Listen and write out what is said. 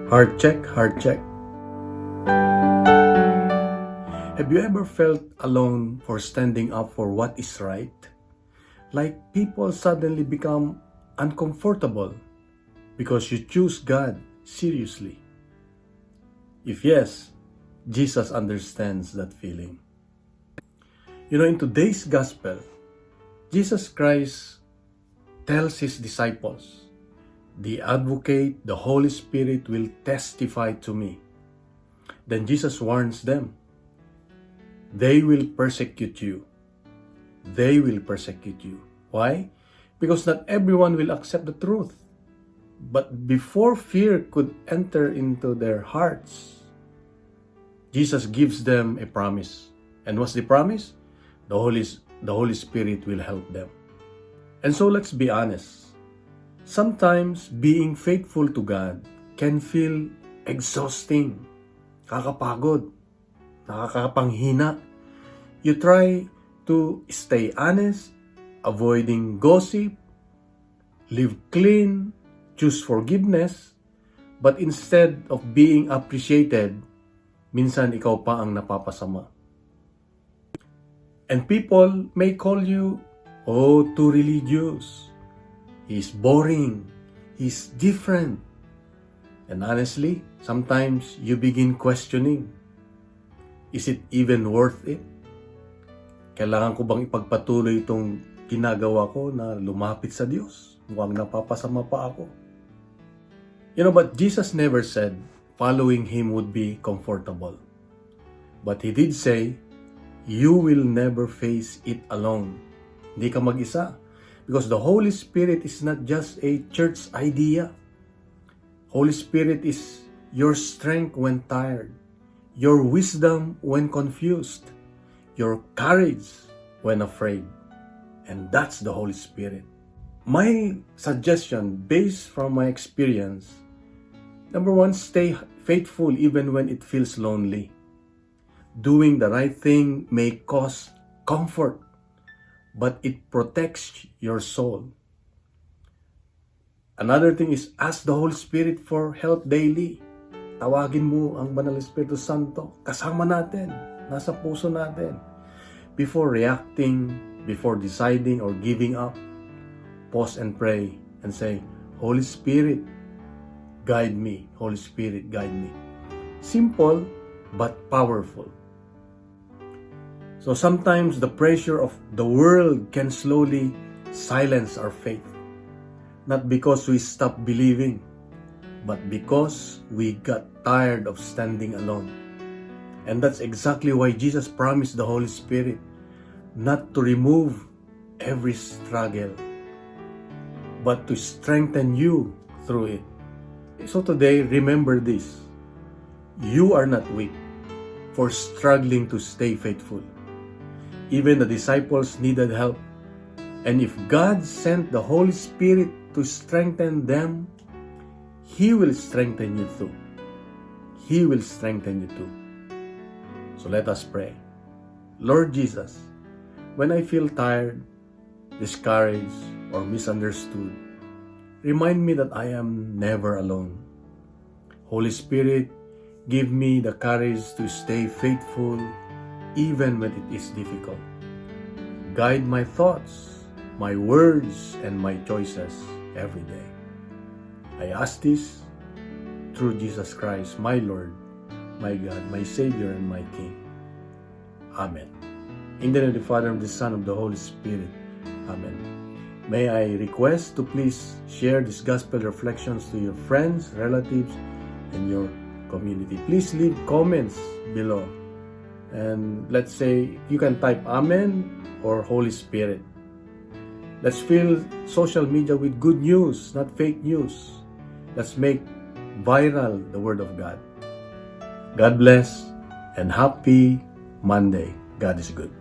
Heart check, heart check. Have you ever felt alone for standing up for what is right? Like people suddenly become uncomfortable because you choose God seriously? If yes, Jesus understands that feeling. In today's gospel, Jesus Christ tells his disciples, "The advocate, the Holy Spirit will testify to me." Then Jesus warns them, "They will persecute you. They will persecute you." Why? Because not everyone will accept the truth. But before fear could enter into their hearts, Jesus gives them a promise. And what's the promise? The Holy Spirit will help them. And so let's be honest. Sometimes being faithful to God can feel exhausting, kakapagod, nakakapanghina. You try to stay honest, avoiding gossip, live clean, choose forgiveness, but instead of being appreciated, minsan ikaw pa ang napapasama. And people may call you, "Oh, too religious. He's boring. He's different." And honestly, sometimes you begin questioning, is it even worth it? Kailangan ko bang ipagpatuloy itong ginagawa ko na lumapit sa Diyos? Mukhang napapasama pa ako. But Jesus never said following Him would be comfortable. But He did say, you will never face it alone. Hindi ka mag-isa. Because the Holy Spirit is not just a church idea. Holy Spirit is your strength when tired, your wisdom when confused, your courage when afraid. And that's the Holy Spirit. My suggestion, based from my experience, number one, stay faithful even when it feels lonely. Doing the right thing may cause comfort, but it protects your soul. Another thing is ask the Holy Spirit for help daily. Tawagin mo ang Banal Espiritu Santo. Kasama natin. Nasa puso natin. Before reacting, before deciding or giving up, pause and pray and say, "Holy Spirit, guide me. Holy Spirit, guide me." Simple but powerful. So sometimes the pressure of the world can slowly silence our faith. Not because we stop believing, but because we got tired of standing alone. And that's exactly why Jesus promised the Holy Spirit not to remove every struggle, but to strengthen you through it. So today, remember this. You are not weak for struggling to stay faithful. Even the disciples needed help. And if God sent the Holy Spirit to strengthen them, He will strengthen you too. He will strengthen you too. So let us pray. Lord Jesus, when I feel tired, discouraged, or misunderstood, remind me that I am never alone. Holy Spirit, give me the courage to stay faithful even when it is difficult. Guide my thoughts, my words, and my choices every day. I ask this through Jesus Christ, my Lord, my God, my Savior, and my King. Amen. In the name of the Father, of the Son, of the Holy Spirit. Amen. May I request to please share this gospel reflections to your friends, relatives, and your community. Please leave comments below. And let's say you can type Amen or Holy Spirit. Let's fill social media with good news, not fake news. Let's make viral the Word of God. God bless and happy Monday. God is good.